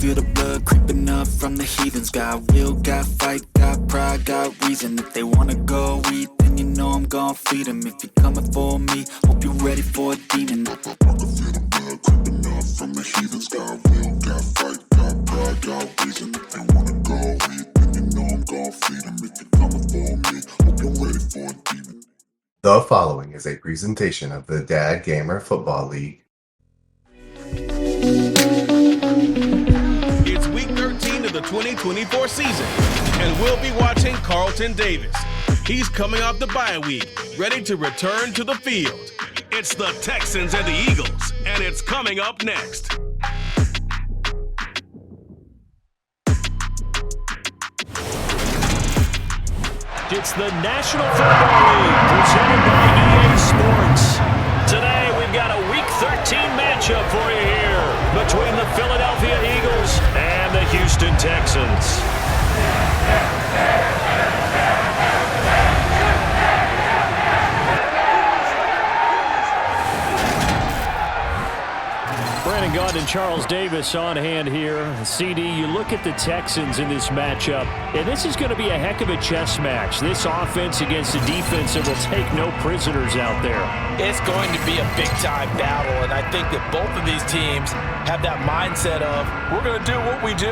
feel the blood creeping up from the heathens. Got will, got fight, got pride, got reason. If they wanna go eat, then you know I'm gon' feed them. If you're coming for me, hope you're ready for a demon. I can feel the blood creeping up from the heathens. Got will, got fight, got pride, got reason. If they wanna go eat, then you know I'm gon' feed them. If you're coming for me, hope you're ready for a demon. The following is a presentation of the DADDgamer Football League. It's week 13 of the 2024 season, and we'll be watching Carlton Davis. He's coming off the bye week, ready to return to the field. It's the Texans and the Eagles, and it's coming up next. It's the National Football League, presented by EA Sports. Today, we've got a Week 13 matchup for you here between the Philadelphia Eagles and the Houston Texans. Brandon Gaunt and Charles Davis on hand here. CD, you look at the Texans in this matchup, and this is going to be a heck of a chess match. This offense against a defense that will take no prisoners out there. It's going to be a big-time battle, and I think that both of these teams have that mindset of, we're going to do what we do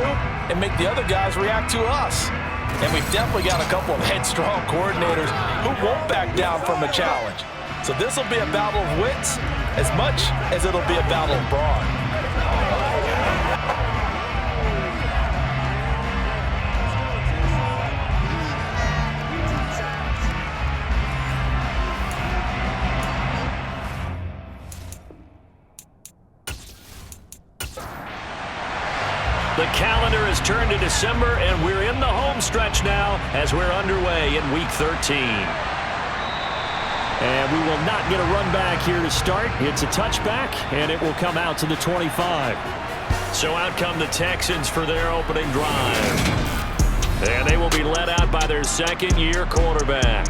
and make the other guys react to us. And we've definitely got a couple of headstrong coordinators who won't back down from a challenge. So this will be a battle of wits as much as it'll be a battle of brawn. The calendar has turned to December, and we're in the home stretch now as we're underway in Week 13. And we will not get a run back here to start. It's a touchback, and it will come out to the 25. So out come the Texans for their opening drive. And they will be led out by their second-year quarterback.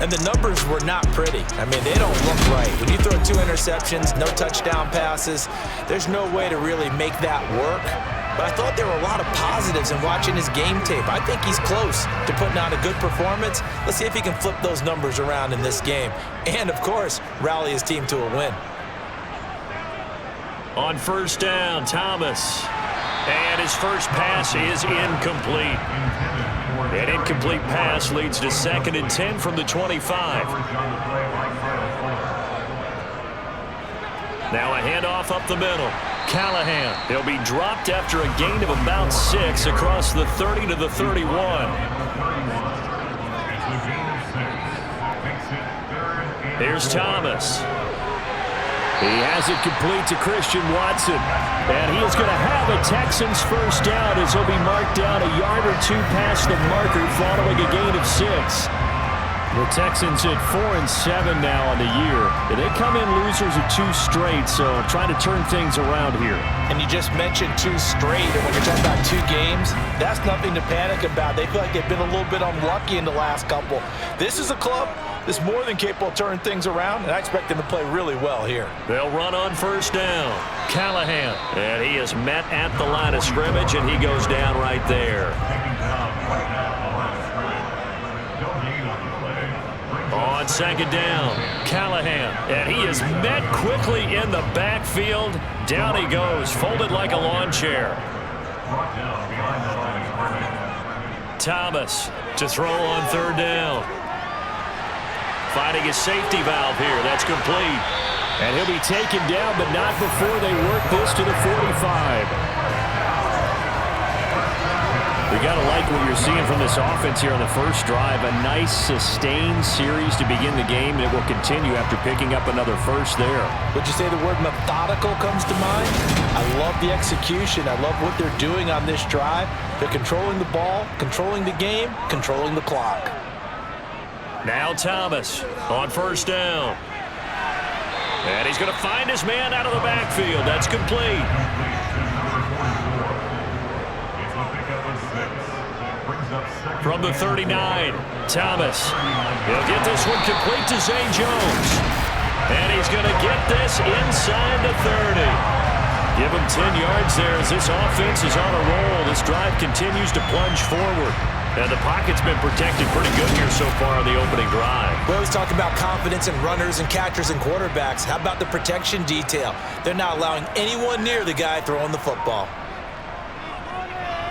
And the numbers were not pretty. I mean, they don't look right. When you throw 2 interceptions, no touchdown passes, there's no way to really make that work. But I thought there were a lot of positives in watching his game tape. I think he's close to putting out a good performance. Let's see if he can flip those numbers around in this game. And, of course, rally his team to a win. On first down, Thomas. And his first pass is incomplete. An incomplete pass leads to 2nd and 10 from the 25. Now a handoff up the middle. Callahan. He'll be dropped after a gain of about 6 across the 30 to the 31. Here's Thomas. He has it complete to Christian Watson. And he is going to have a Texans first down as he'll be marked down a yard or 2 past the marker following a gain of 6. The Texans at 4-7 now on the year. They come in losers of 2 straight, so trying to turn things around here. And you just mentioned 2 straight, and when you're talking about 2 games, that's nothing to panic about. They feel like they've been a little bit unlucky in the last couple. This is a club that's more than capable of turning things around, and I expect them to play really well here. They'll run on first down. Callahan, and he is met at the line of scrimmage, and he goes down right there. On second down, Callahan, and he is met quickly in the backfield. Down he goes, folded like a lawn chair. Thomas to throw on third down. Finding his safety valve here, that's complete. And he'll be taken down, but not before they work this to the 45. We got to like what you're seeing from this offense here on the first drive. A nice sustained series to begin the game, and it will continue after picking up another first there. Would you say the word methodical comes to mind? I love the execution. I love what they're doing on this drive. They're controlling the ball, controlling the game, controlling the clock. Now Thomas on first down. And he's going to find his man out of the backfield. That's complete. From the 39, Thomas. He'll get this one complete to Zay Jones. And he's going to get this inside the 30. Give him 10 yards there as this offense is on a roll. This drive continues to plunge forward. And the pocket's been protected pretty good here so far on the opening drive. We always talk about confidence in runners and catchers and quarterbacks. How about the protection detail? They're not allowing anyone near the guy throwing the football.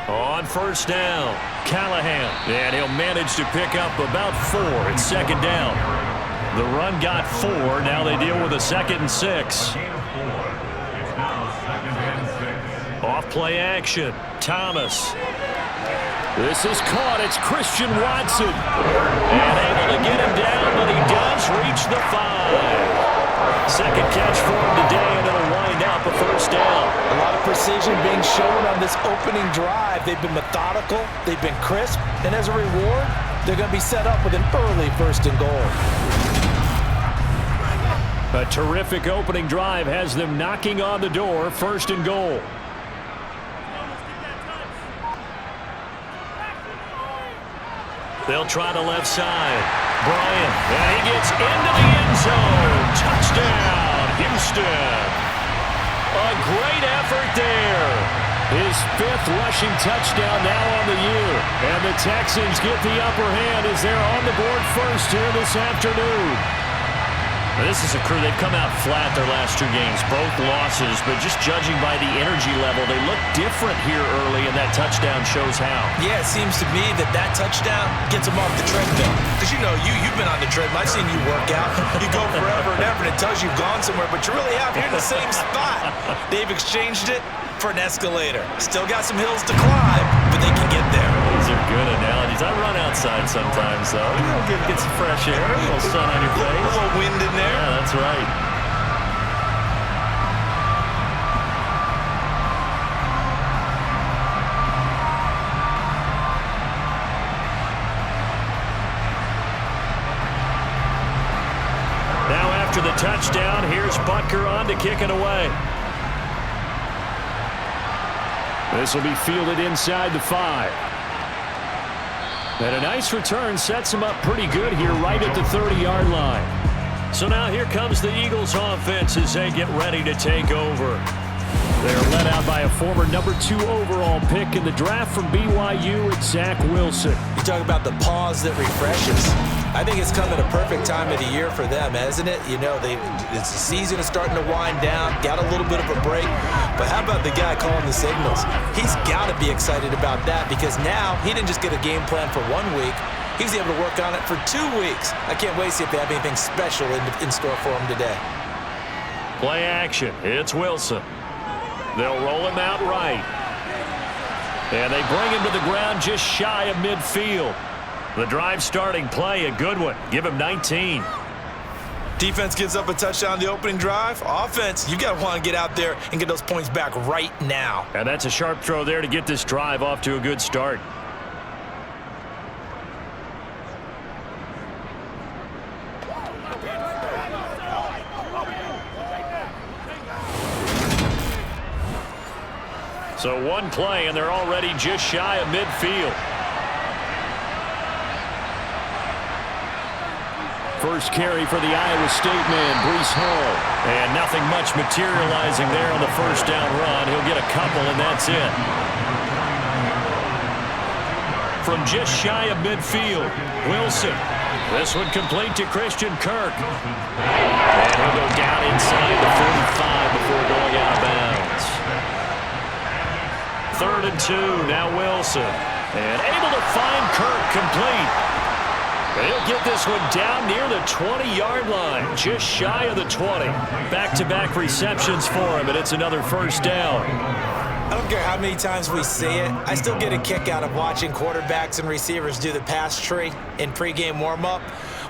On first down, Callahan. And he'll manage to pick up about 4. It's second down. The run got 4. Now they deal with a 2nd and 6. Off play action. Thomas. This is caught. It's Christian Watson. And able to get him down, but he does reach the 5. Second catch for him today, and it'll wind up a first down. A lot of precision being shown on this opening drive. They've been methodical. They've been crisp. And as a reward, they're going to be set up with an early 1st and goal. A terrific opening drive has them knocking on the door. 1st and goal. They'll try the left side. Bryant, and he gets into the end zone. Touchdown, Houston. A great effort there. His 5th rushing touchdown now on the year. And the Texans get the upper hand as they're on the board first here this afternoon. This is a crew, they've come out flat their last 2 games, both losses, but just judging by the energy level, they look different here early, and that touchdown shows how. Yeah, it seems to me that touchdown gets them off the treadmill. Because, you've been on the treadmill. I've seen you work out. You go forever and ever, and it tells you've gone somewhere, but you really have. You're in the same spot. They've exchanged it for an escalator. Still got some hills to climb, but they can get there. These are good analogies. I run outside sometimes, though. Get some fresh air, a little sun on your face. A little wind in there. Yeah, that's right. Now after the touchdown, here's Butker on to kick it away. This will be fielded inside the 5. And a nice return sets him up pretty good here right at the 30-yard line. So now here comes the Eagles offense as they get ready to take over. They're led out by a former number 2 overall pick in the draft from BYU, it's Zach Wilson. You talk about the pause that refreshes. I think it's come at a perfect time of the year for them, hasn't it? The season is starting to wind down, got a little bit of a break. But how about the guy calling the signals? He's got to be excited about that because now he didn't just get a game plan for 1 week. He was able to work on it for 2 weeks. I can't wait to see if they have anything special in store for him today. Play action. It's Wilson. They'll roll him out right. And they bring him to the ground just shy of midfield. The drive starting play, a good one. Give him 19. Defense gives up a touchdown on the opening drive. Offense, you got to want to get out there and get those points back right now. And that's a sharp throw there to get this drive off to a good start. So 1 play, and they're already just shy of midfield. First carry for the Iowa State man, Breece Hall. And nothing much materializing there on the first down run. He'll get a couple, and that's it. From just shy of midfield, Wilson. This one complete to Christian Kirk. And he'll go down inside the 45 before going out of bounds. 3rd and 2, now Wilson. And able to find Kirk complete. He'll get this one down near the 20-yard line, just shy of the 20. Back-to-back receptions for him, and it's another first down. I don't care how many times we see it. I still get a kick out of watching quarterbacks and receivers do the pass tree in pregame warm-up.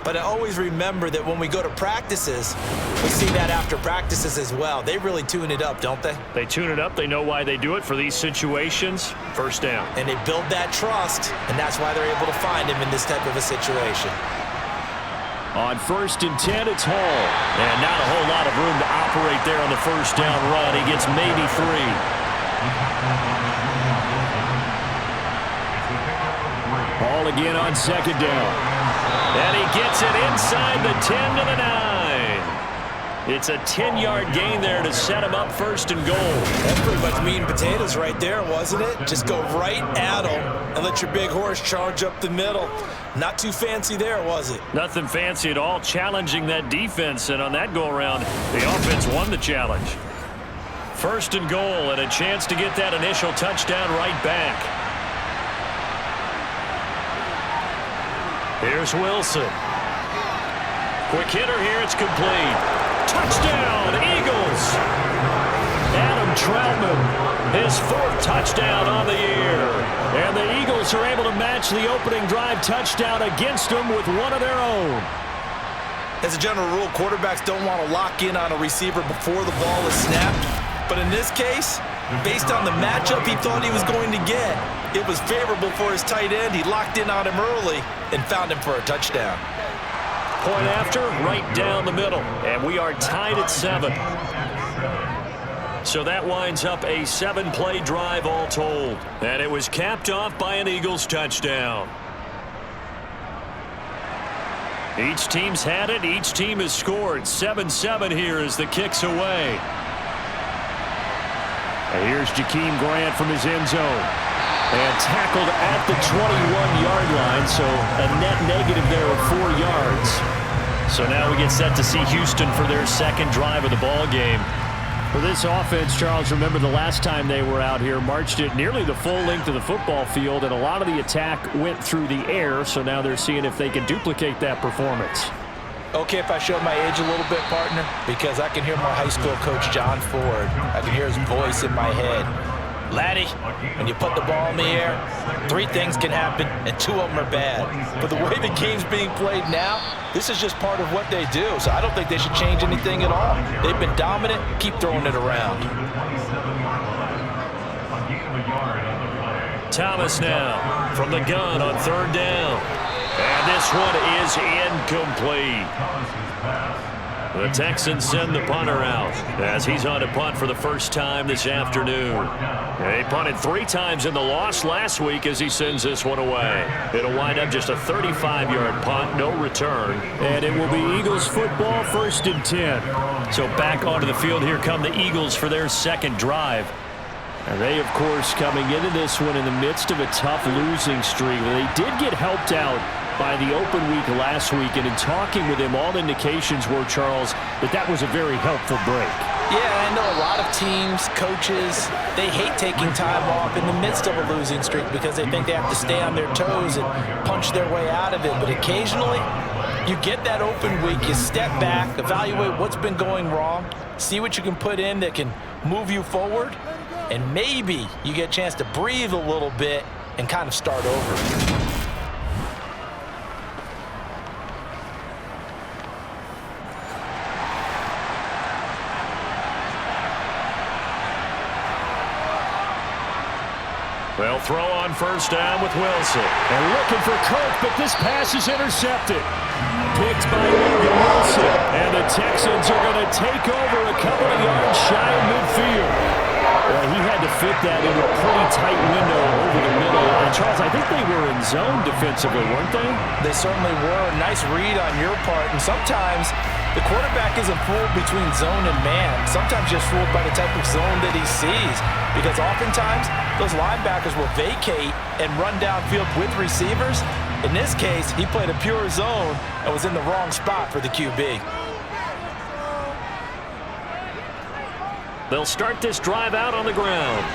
But I always remember that when we go to practices, we see that after practices as well. They really tune it up, don't they? They tune it up. They know why they do it for these situations. First down. And they build that trust, and that's why they're able to find him in this type of a situation. On 1st and 10, it's Hall. And not a whole lot of room to operate there on the first down run. He gets maybe 3. Ball again on 2nd down. And he gets it inside the 10 to the 9. It's a 10-yard gain there to set him up first and goal. That's pretty much meat and potatoes right there, wasn't it? Just go right at him and let your big horse charge up the middle. Not too fancy there, was it? Nothing fancy at all, challenging that defense, and on that go-around, the offense won the challenge. First and goal, and a chance to get that initial touchdown right back. Here's Wilson. Quick hitter here, it's complete. Touchdown, Eagles! Adam Troutman, his 4th touchdown on the year. And the Eagles are able to match the opening drive touchdown against them with one of their own. As a general rule, quarterbacks don't want to lock in on a receiver before the ball is snapped. But in this case, based on the matchup he thought he was going to get, it was favorable for his tight end. He locked in on him early and found him for a touchdown. Point after, right down the middle. And we are tied at 7. So that winds up a 7-play drive all told. And it was capped off by an Eagles touchdown. Each team's had it. Each team has scored. 7-7 here as the kick's away. And here's Jakeem Grant from his end zone. And tackled at the 21-yard line, so a net negative there of 4 yards. So now we get set to see Houston for their second drive of the ball game. For this offense, Charles, remember the last time they were out here, marched it nearly the full length of the football field, and a lot of the attack went through the air, so now they're seeing if they can duplicate that performance. Okay, if I show my age a little bit, partner, because I can hear my high school coach, John Ford. I can hear his voice in my head. Laddie, when you put the ball in the air, 3 things can happen, and 2 of them are bad. But the way the game's being played now, this is just part of what they do, so I don't think they should change anything at all. They've been dominant. Keep throwing it around. Thomas now from the gun on 3rd down. And this one is incomplete. The Texans send the punter out as he's on to punt for the first time this afternoon. He punted 3 times in the loss last week as he sends this one away. It'll wind up just a 35-yard punt, no return. And it will be Eagles football, 1st and 10. So back onto the field, here come the Eagles for their second drive. And they, of course, coming into this one in the midst of a tough losing streak. They did get helped out by the open week last week, and in talking with him, all indications were, Charles, that was a very helpful break. Yeah, I know a lot of teams, coaches, they hate taking time off in the midst of a losing streak because they think they have to stay on their toes and punch their way out of it. But occasionally, you get that open week, you step back, evaluate what's been going wrong, see what you can put in that can move you forward, and maybe you get a chance to breathe a little bit and kind of start over. They'll throw on 1st down with Wilson. And looking for Kirk, but this pass is intercepted. Picked by Wilson. And the Texans are going to take over a couple of yards shy of midfield. Well, he had to fit that into a pretty tight window over the middle. And, Charles, I think they were in zone defensively, weren't they? They certainly were. Nice read on your part. And sometimes the quarterback isn't fooled between zone and man. Sometimes just fooled by the type of zone that he sees. Because oftentimes, those linebackers will vacate and run downfield with receivers. In this case, he played a pure zone and was in the wrong spot for the QB. They'll start this drive out on the ground.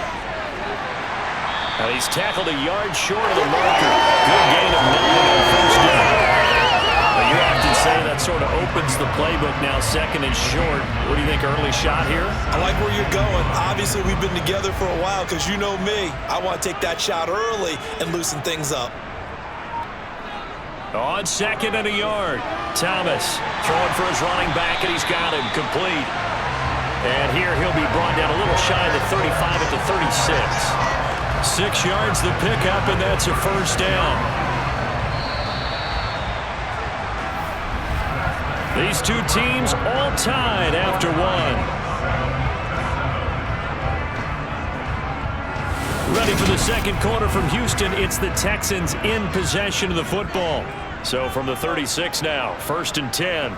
Now he's tackled a yard short of the marker. Good gain of 9 on 1st down. You often say that sort of opens the playbook now, 2nd and short. What do you think, early shot here? I like where you're going. Obviously, we've been together for a while because you know me. I want to take that shot early and loosen things up. On 2nd and a yard. Thomas throwing for his running back, and he's got him complete. And here he'll be brought down a little shy of the 35 at the 36. 6 yards the pickup, and that's a 1st down. These 2 teams all tied after 1. Ready for the second quarter from Houston. It's the Texans in possession of the football. So from the 36 now, 1st and 10.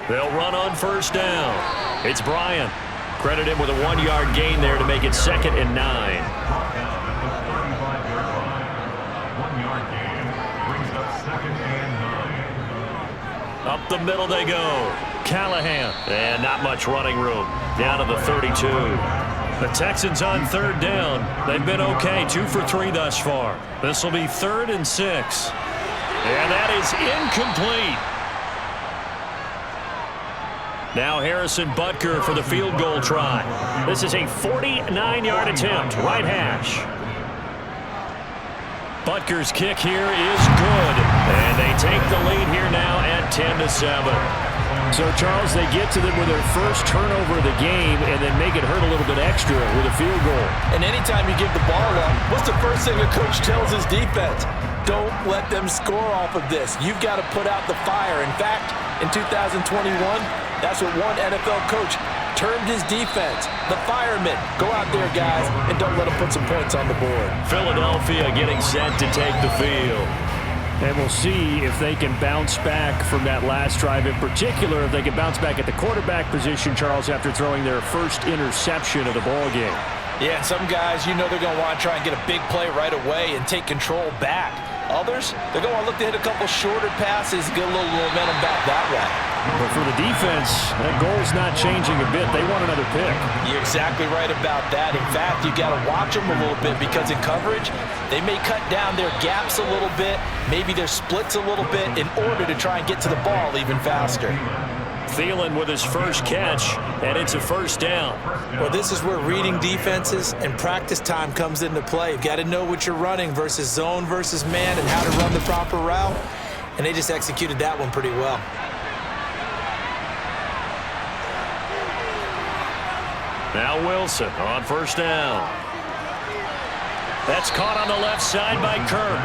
They'll run on first down. It's Bryant. Credit him with a 1-yard gain there to make it 2nd and 9. Up the middle they go. Callahan. And not much running room. Down to the 32. The Texans on 3rd down. They've been okay. 2 for 3 thus far. This will be 3rd and 6. And that is incomplete. Now Harrison Butker for the field goal try. This is a 49-yard attempt. Right hash. Butker's kick here is good. And they take the lead here now at 10-7. So, Charles, they get to them with their first turnover of the game and then make it hurt a little bit extra with a field goal. And anytime you give the ball up, what's the first thing a coach tells his defense? Don't let them score off of this. You've got to put out the fire. In fact, in 2021, that's what one NFL coach termed his defense. The firemen. Go out there, guys, and don't let them put some points on the board. Philadelphia getting set to take the field. And we'll see if they can bounce back from that last drive. In particular, if they can bounce back at the quarterback position, Charles, after throwing their first interception of the ball game. Yeah, and some guys, you know they're going to want to try and get a big play right away and take control back. Others, they're going to want to look to hit a couple shorter passes, get a little momentum back that way. But for the defense, that goal's not changing a bit. They want another pick. You're exactly right about that. In fact, you got to watch them a little bit because in coverage, they may cut down their gaps a little bit, maybe their splits a little bit in order to try and get to the ball even faster. Thielen with his first catch, and it's a first down. Well, this is where reading defenses and practice time comes into play. You've got to know what you're running versus zone versus man and how to run the proper route. And they just executed that one pretty well. Now Wilson on first down. That's caught on the left side by Kirk.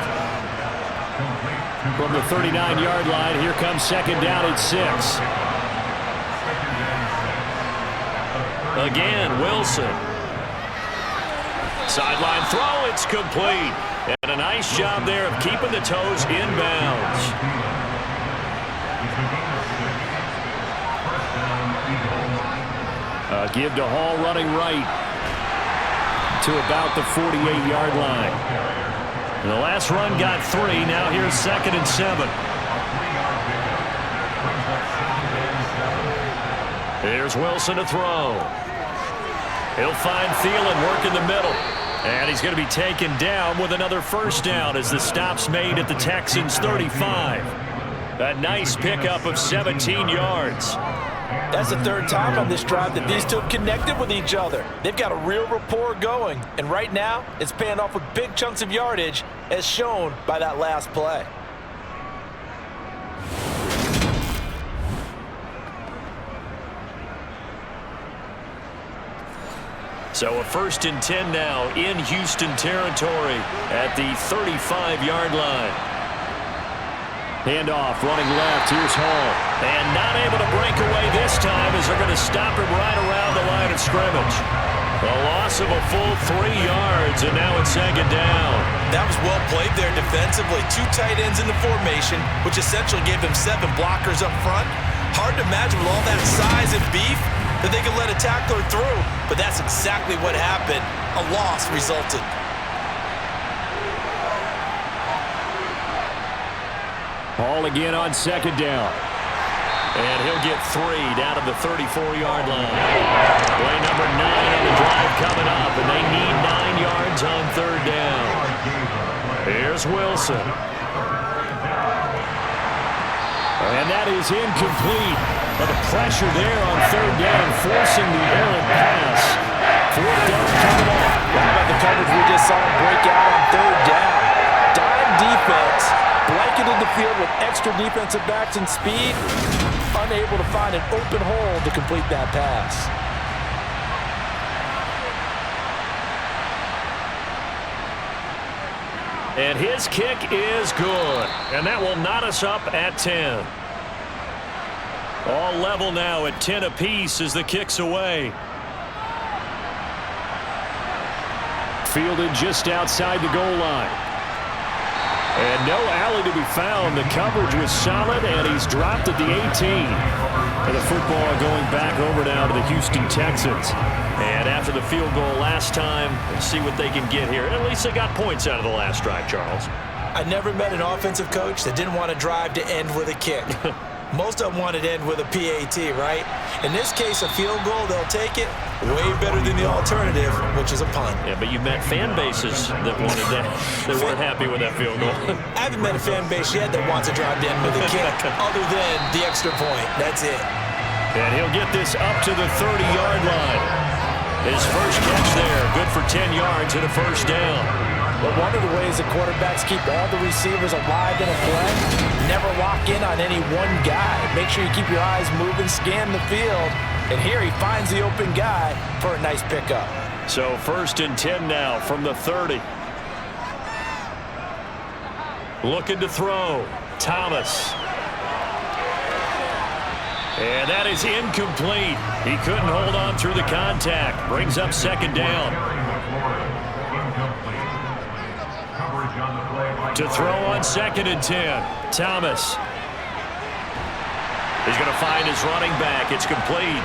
From the 39-yard line, here comes 2nd down at 6. Again, Wilson. Sideline throw, it's complete. And a nice job there of keeping the toes inbounds. Give to Hall running right to about the 48-yard line. And the last run got 3. Now here's 2nd and 7. Here's Wilson to throw. He'll find Thielen working the middle. And he's going to be taken down with another first down as the stop's made at the Texans' 35. A nice pickup of 17 yards. That's the 3rd time on this drive that these two have connected with each other. They've got a real rapport going. And right now, it's paying off with big chunks of yardage as shown by that last play. So a 1st and 10 now in Houston territory at the 35-yard line. Handoff, running left. Here's Hall. And not able to break away this time as they're going to stop him right around the line of scrimmage. A loss of a full 3 yards, and now it's 2nd down. That was well played there defensively. 2 tight ends in the formation, which essentially gave them 7 blockers up front. Hard to imagine with all that size and beef that they could let a tackler through, but that's exactly what happened. A loss resulted. Hall again on 2nd down. And he'll get 3 down to the 34-yard line. Play number 9 on the drive coming up, and they need 9 yards on 3rd down. Here's Wilson. And that is incomplete. But the pressure there on 3rd down, forcing the errant pass. 4th down coming up. How about the coverage we just saw break out on 3rd down? Dime defense. Blanketed the field with extra defensive backs and speed, unable to find an open hole to complete that pass. And his kick is good. And that will knot us up at 10. All level now at 10 apiece as the kick's away. Fielded just outside the goal line. And no alley to be found. The coverage was solid, and he's dropped at the 18. And the football going back over now to the Houston Texans. And after the field goal last time, let's see what they can get here. At least they got points out of the last drive, Charles. I never met an offensive coach that didn't want to drive to end with a kick. Most of them wanted to end with a PAT, right? In this case, a field goal, they'll take it. Way better than the alternative, which is a punt. Yeah, but you met fan bases that wanted that. They weren't happy with that field goal. I haven't met a fan base yet that wants to drive to end with a kick other than the extra point. That's it. And he'll get this up to the 30-yard line. His first catch there, good for 10 yards and a first down. But one of the ways that quarterbacks keep all the receivers alive in a play, never lock in on any one guy. Make sure you keep your eyes moving, scan the field. And here he finds the open guy for a nice pickup. So 1st and 10 now from the 30. Looking to throw. Thomas. And that is incomplete. He couldn't hold on through the contact. Brings up 2nd down. To throw on 2nd and 10. Thomas. He's going to find his running back. It's complete.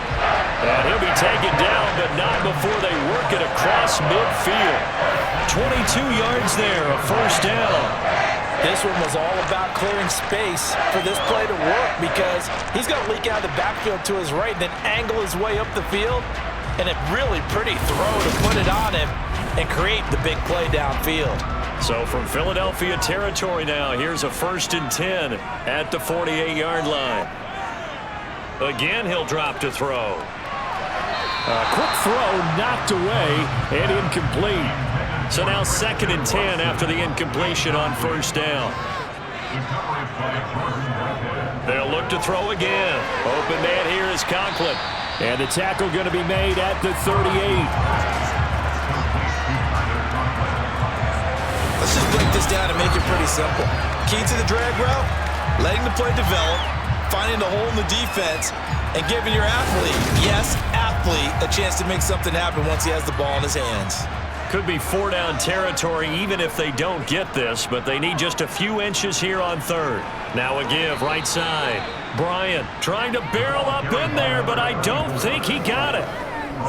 And he'll be taken down, but not before they work it across midfield. 22 yards there, a first down. This one was all about clearing space for this play to work because he's going to leak out of the backfield to his right, then angle his way up the field. And a really pretty throw to put it on him and create the big play downfield. So from Philadelphia territory now, here's a 1st and 10 at the 48-yard line. Again, he'll drop to throw. A quick throw knocked away and incomplete. So now 2nd and 10 after the incompletion on 1st down. They'll look to throw again. Open man here is Conklin. And the tackle going to be made at the 38. Let's just break this down and make it pretty simple. Key to the drag route, letting the play develop, finding the hole in the defense, and giving your athlete, yes, athlete, a chance to make something happen once he has the ball in his hands. Could be 4-down territory even if they don't get this, but they need just a few inches here on 3rd. Now a give, right side. Bryant trying to barrel up in there, but I don't think he got it.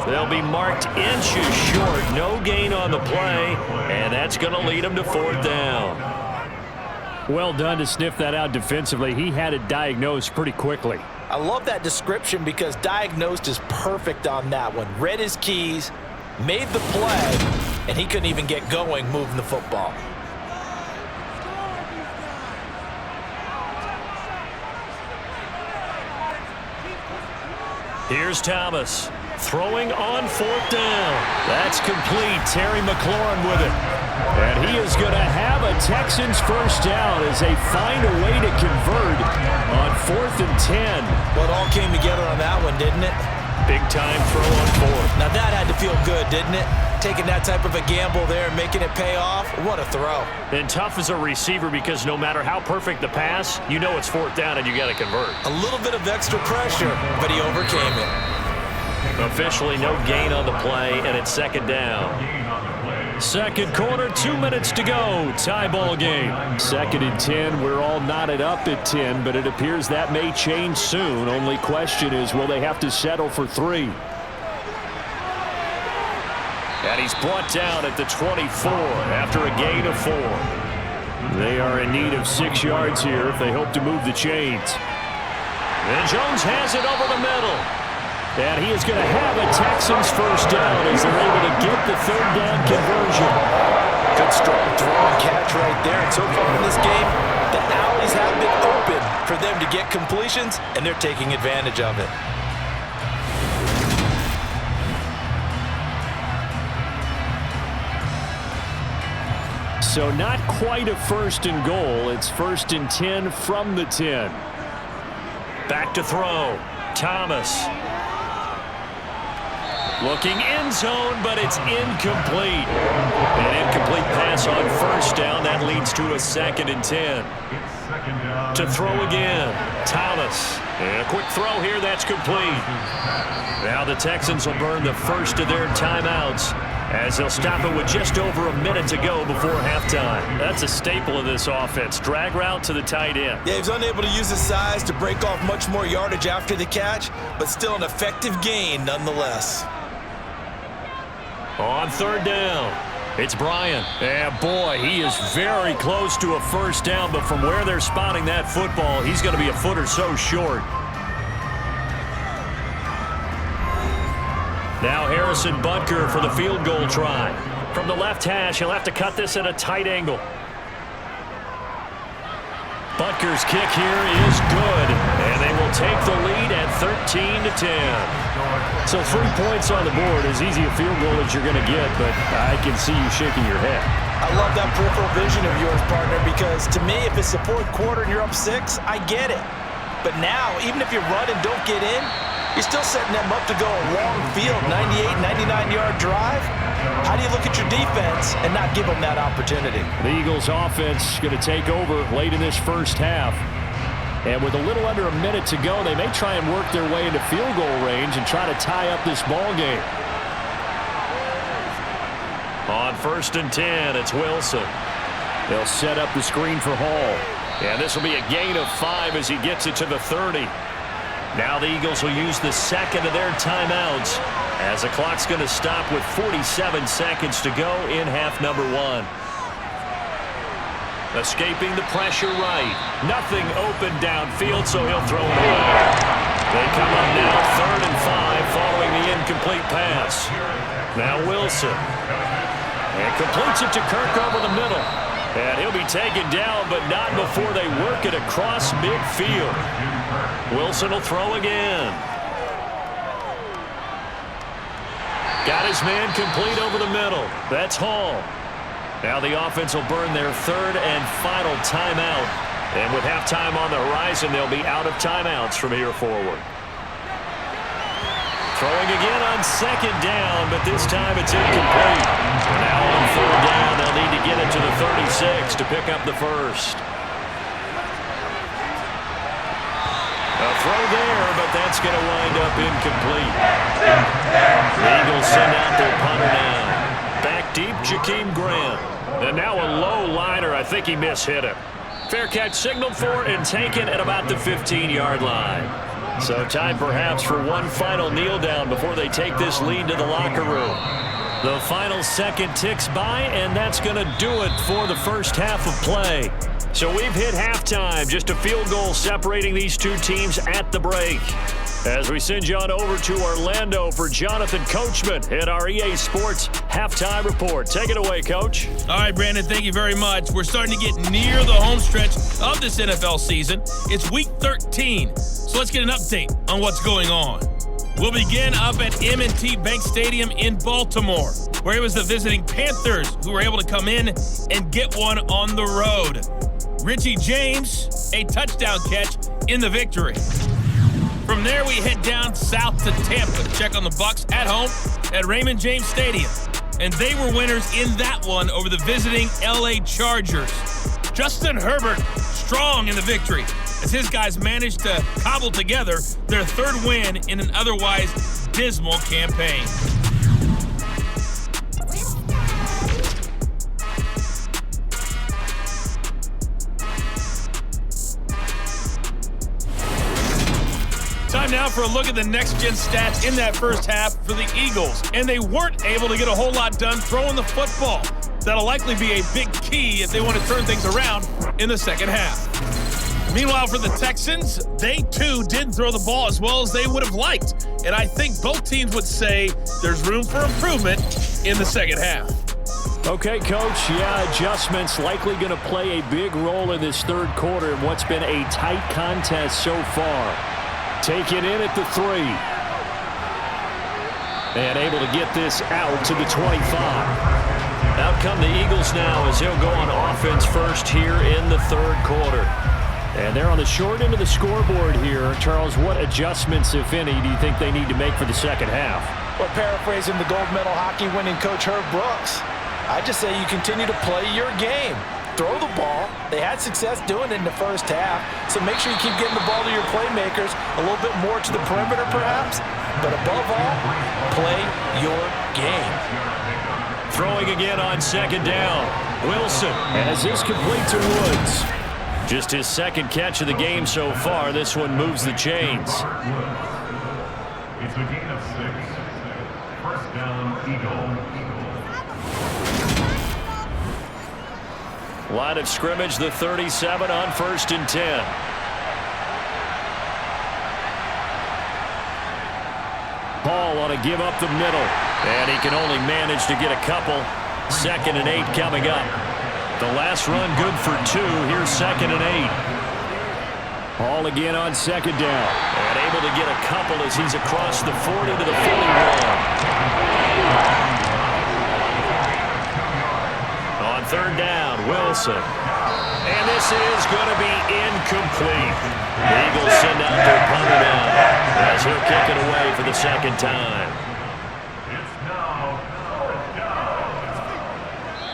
They'll be marked inches short. No gain on the play, and that's going to lead them to 4th down. Well done to sniff that out defensively. He had it diagnosed pretty quickly. I love that description because diagnosed is perfect on that one. Read his keys, made the play, and he couldn't even get going moving the football. Here's Thomas. Throwing on 4th down. That's complete. Terry McLaurin with it. And he is going to have a Texans first down as they find a way to convert on 4th and 10. Well, it all came together on that one, didn't it? Big time throw on 4th. Now that had to feel good, didn't it? Taking that type of a gamble there, making it pay off. What a throw. And tough as a receiver because no matter how perfect the pass, you know it's 4th down and you got to convert. A little bit of extra pressure, but he overcame it. Officially no gain on the play, and it's 2nd down. 2nd quarter, 2 minutes to go. Tie ball game. 2nd and 10. We're all knotted up at 10, but it appears that may change soon. Only question is, will they have to settle for 3? And he's brought down at the 24 after a gain of 4. They are in need of 6 yards here if they hope to move the chains. And Jones has it over the middle. And he is going to have a Texans first down as they're able to get the 3rd down conversion. Good strong throw and catch right there. And so far in this game, the alleys have been open for them to get completions, and they're taking advantage of it. So not quite a 1st and goal. It's 1st and 10 from the 10. Back to throw. Thomas. Looking end zone, but it's incomplete. An incomplete pass on 1st down. That leads to a 2nd and 10. To throw again. Thomas. And a quick throw here. That's complete. Now the Texans will burn the first of their timeouts as they'll stop it with just over a minute to go before halftime. That's a staple of this offense. Drag route to the tight end. Yeah, he's unable to use his size to break off much more yardage after the catch, but still an effective gain nonetheless. On third down, it's Bryant. And boy, he is very close to a first down, but from where they're spotting that football, he's going to be a foot or so short. Now Harrison Butker for the field goal try. From the left hash, he'll have to cut this at a tight angle. Butker's kick here is good, and they will take the lead at 13-10. So 3 points on the board, as easy a field goal as you're going to get, but I can see you shaking your head. I love that peripheral vision of yours, partner, because to me, if it's the fourth quarter and you're up 6, I get it. But now, even if you run and don't get in, you're still setting them up to go a long field, 98, 99-yard drive. How do you look at your defense and not give them that opportunity? The Eagles' offense going to take over late in this first half. And with a little under a minute to go, they may try and work their way into field goal range and try to tie up this ball game. On 1st and 10, it's Wilson. They'll set up the screen for Hall. And this will be a gain of 5 as he gets it to the 30. Now the Eagles will use the second of their timeouts as the clock's going to stop with 47 seconds to go in half number 1. Escaping the pressure right. Nothing open downfield, so he'll throw it away. They come up now 3rd and 5 following the incomplete pass. Now Wilson. And completes it to Kirk over the middle. And he'll be taken down, but not before they work it across midfield. Wilson will throw again. Got his man complete over the middle. That's Hall. Now the offense will burn their 3rd and final timeout. And with halftime on the horizon, they'll be out of timeouts from here forward. Throwing again on 2nd down, but this time it's incomplete. Now on 3rd down, they'll need to get it to the 36 to pick up the first. A throw there, but that's going to wind up incomplete. The Eagles send out their punter now. Back deep, Jakeem Grant. And now a low liner. I think he mishit him. Fair catch signaled for and taken at about the 15-yard line. So time perhaps for one final kneel down before they take this lead to the locker room. The final second ticks by, and that's going to do it for the first half of play. So we've hit halftime, just a field goal separating these two teams at the break. As we send you on over to Orlando for Jonathan Coachman at our EA Sports Halftime Report. Take it away, Coach. All right, Brandon, thank you very much. We're starting to get near the home stretch of this NFL season. It's Week 13, so let's get an update on what's going on. We'll begin up at M&T Bank Stadium in Baltimore, where it was the visiting Panthers who were able to come in and get one on the road. Richie James, a touchdown catch in the victory. From there, we head down south to Tampa to check on the Bucs at home at Raymond James Stadium. And they were winners in that one over the visiting LA Chargers. Justin Herbert strong in the victory as his guys managed to cobble together their 3rd win in an otherwise dismal campaign. Time now for a look at the next-gen stats in that first half for the Eagles. And they weren't able to get a whole lot done throwing the football. That'll likely be a big key if they want to turn things around in the second half. Meanwhile, for the Texans, they too didn't throw the ball as well as they would have liked. And I think both teams would say there's room for improvement in the second half. Okay, Coach. Yeah, adjustments likely going to play a big role in this 3rd quarter in what's been a tight contest so far. Taken in at the 3. And able to get this out to the 25. Out come the Eagles now as he'll go on offense first here in the 3rd quarter. And they're on the short end of the scoreboard here. Charles, what adjustments, if any, do you think they need to make for the second half? Well, paraphrasing the gold medal hockey winning coach Herb Brooks, I just say you continue to play your game. Throw the ball. They had success doing it in the first half, so make sure you keep getting the ball to your playmakers, a little bit more to the perimeter perhaps, but above all, play your game. throwing again on second down. Wilson has this complete to Woods. Just his second catch of the game so far. This one moves the chains. It's a gain of 6. First down, Eagles. Line of scrimmage, the 37 on 1st and 10. Ball on a give up the middle. And he can only manage to get a couple. 2nd and 8 coming up. The last run good for 2. Here's 2nd and 8. Ball again on 2nd down. And able to get a couple as he's across the 40 to the 41. On 3rd down, Wilson. And this is going to be incomplete. The Eagles send out their punter now as he'll kick it away for the 2nd time.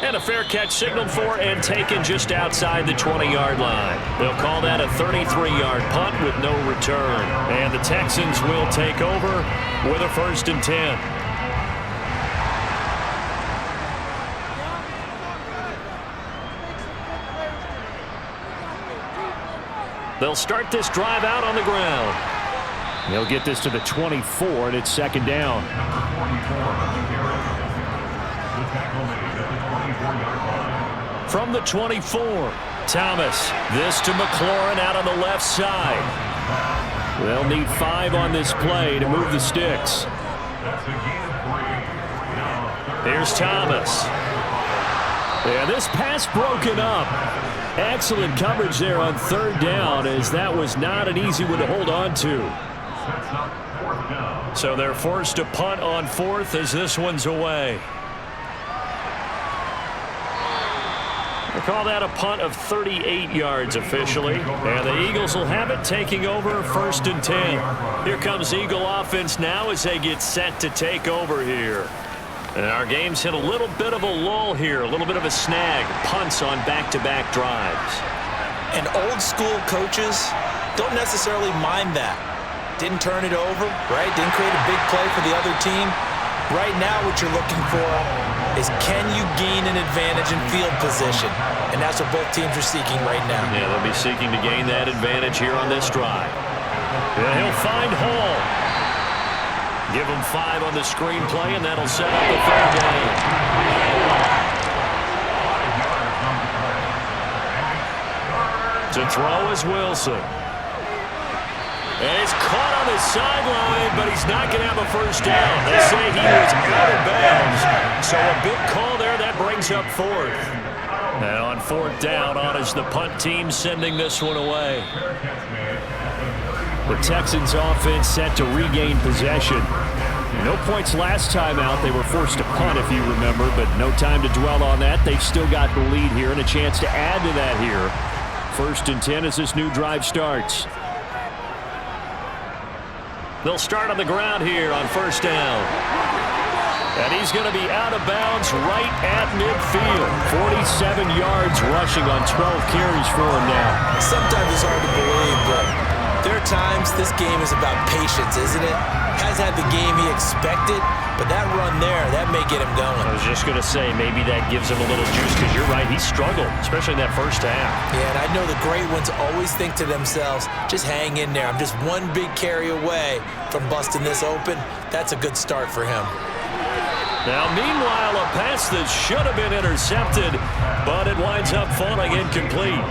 And a fair catch signaled for and taken just outside the 20-yard line. They'll call that a 33-yard punt with no return. And the Texans will take over with a 1st and 10. They'll start this drive out on the ground. They'll get this to the 24, and it's 2nd down. From the 24, Thomas. This to McLaurin out on the left side. They'll need 5 on this play to move the sticks. Here's Thomas. And this pass broken up. Excellent coverage there on 3rd down, as that was not an easy one to hold on to. So they're forced to punt on 4th as this one's away. They call that a punt of 38 yards officially. And the Eagles will have it, taking over 1st and 10. Here comes Eagle offense now as they get set to take over here. And our game's hit a little bit of a lull here, a little bit of a snag. Punts on back-to-back drives. And old school coaches don't necessarily mind that. Didn't turn it over, right? Didn't create a big play for the other team. Right now what you're looking for is, can you gain an advantage in field position? And that's what both teams are seeking right now. Yeah, they'll be seeking to gain that advantage here on this drive. And he'll find Hall. Give him 5 on the screenplay, and that'll set up the 3rd down. To throw is Wilson. And he's caught on the sideline, but he's not going to have a 1st down. They say he was out of bounds. So a big call there. That brings up 4th. And on 4th down, on is the punt team sending this one away. The Texans offense set to regain possession. No points last time out. They were forced to punt, if you remember, but no time to dwell on that. They've still got the lead here and a chance to add to that here. 1st and 10 as this new drive starts. They'll start on the ground here on 1st down. And he's going to be out of bounds right at midfield. 47 yards rushing on 12 carries for him now. Sometimes it's hard to believe, but there are times this game is about patience, isn't it? Has had the game he expected, but that run there, that may get him going. I was just going to say, maybe that gives him a little juice, because you're right, he struggled, especially in that 1st half. Yeah, and I know the great ones always think to themselves, just hang in there. I'm just one big carry away from busting this open. That's a good start for him. Now, meanwhile, a pass that should have been intercepted, but it winds up falling incomplete.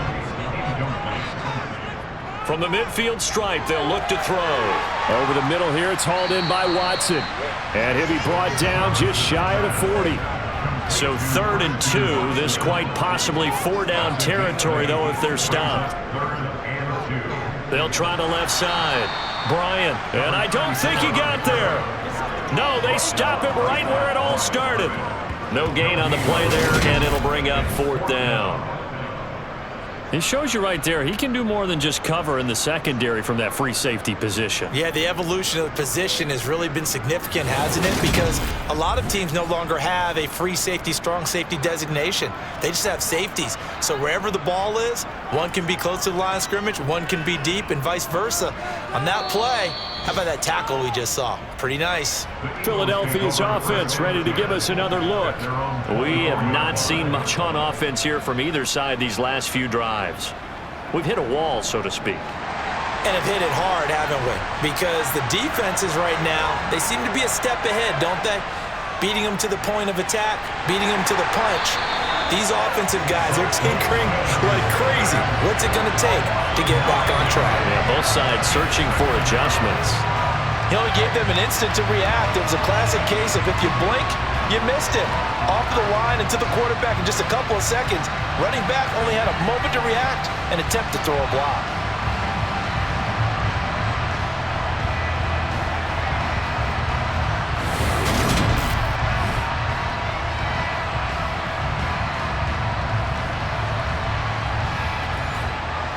From the midfield stripe, they'll look to throw. Over the middle here, it's hauled in by Watson. And he'll be brought down just shy of the 40. So 3rd and 2, this quite possibly 4-down territory, though, if they're stopped. They'll try the left side. Bryant, and I don't think he got there. No, they stop him right where it all started. No gain on the play there, and it'll bring up 4th down. It shows you right there, he can do more than just cover in the secondary from that free safety position. Yeah, the evolution of the position has really been significant, hasn't it? Because a lot of teams no longer have a free safety, strong safety designation. They just have safeties. So wherever the ball is, one can be close to the line of scrimmage, one can be deep, and vice versa. On that play, How about that tackle we just saw? Pretty nice. Philadelphia's offense ready to give us another look. We have not seen much on offense here from either side these last few drives. We've hit a wall, so to speak. And have hit it hard, haven't we? Because the defenses right now, they seem to be a step ahead, don't they? Beating them to the point of attack, beating them to the punch. These offensive guys are tinkering like crazy. What's it going to take to get back on track? Yeah, both sides searching for adjustments. He only gave them an instant to react. It was a classic case of if you blink, you missed it. Off the line and to the quarterback in just a couple of seconds. Running back only had a moment to react and attempt to throw a block.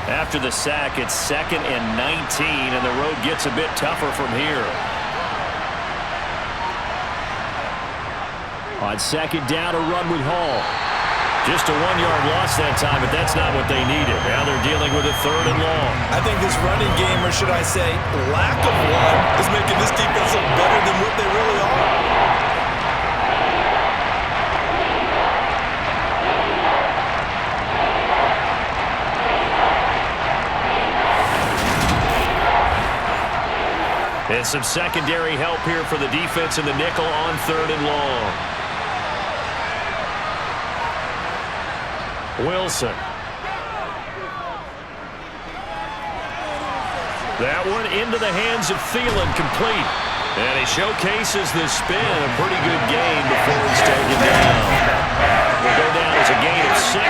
After the sack, it's 2nd and 19, and the road gets a bit tougher from here. On 2nd down, a run with Hall. Just a 1-yard loss that time, but that's not what they needed. Now they're dealing with a 3rd and long. I think this running game, or should I say lack of one, is making this defense look better than what they really are. And some secondary help here for the defense in the nickel on 3rd and long. Wilson. That one into the hands of Thielen, complete. And he showcases the spin. A pretty good gain before he's taken down. Will go down as a gain of 6.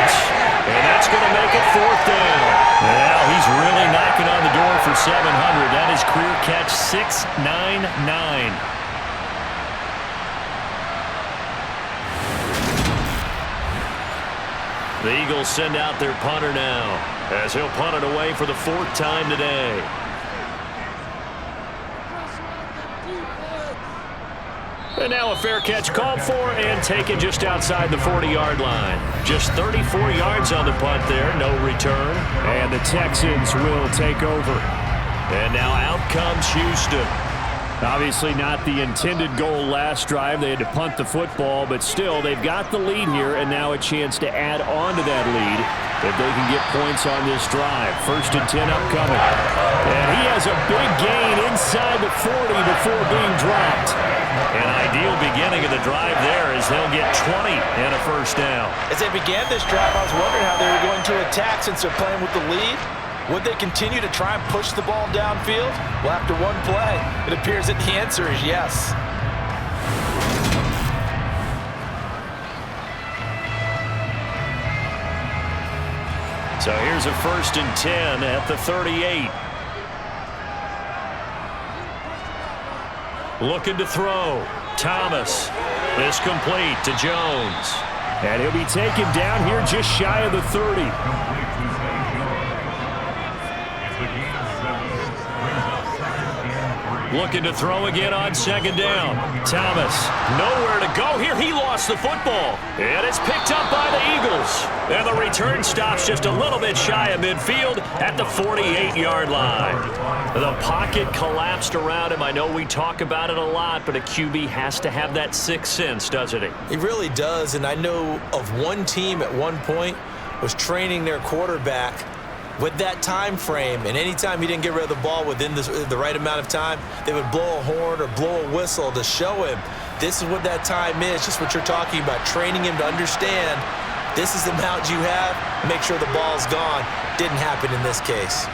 And that's going to make it 4th down. Now he's really knocking on the door for 700. That is career catch 699. The Eagles send out their punter now, as he'll punt it away for the 4th time today. And now a fair catch called for and taken just outside the 40-yard line. Just 34 yards on the punt there, no return. And the Texans will take over. And now out comes Houston. Obviously not the intended goal last drive. They had to punt the football, but still they've got the lead here and now a chance to add on to that lead if they can get points on this drive. 1st and 10 upcoming. And he has a big gain inside the 40 before being dropped. An ideal beginning of the drive there as they'll get 20 and a 1st down. As they began this drive, I was wondering how they were going to attack since they're playing with the lead. Would they continue to try and push the ball downfield? Well, after one play, it appears that the answer is yes. So here's a 1st and 10 at the 38. Looking to throw. Thomas is complete to Jones. And he'll be taken down here just shy of the 30. Looking to throw again on 2nd down. Thomas, nowhere to go here. He lost the football. And it's picked up by the Eagles. And the return stops just a little bit shy of midfield at the 48-yard line. The pocket collapsed around him. I know we talk about it a lot, but a QB has to have that 6th sense, doesn't he? He really does, and I know of one team at one point was training their quarterback with that time frame, and anytime he didn't get rid of the ball within the right amount of time, they would blow a horn or blow a whistle to show him this is what that time is, just what you're talking about, training him to understand this is the amount you have, make sure the ball's gone. Didn't happen in this case.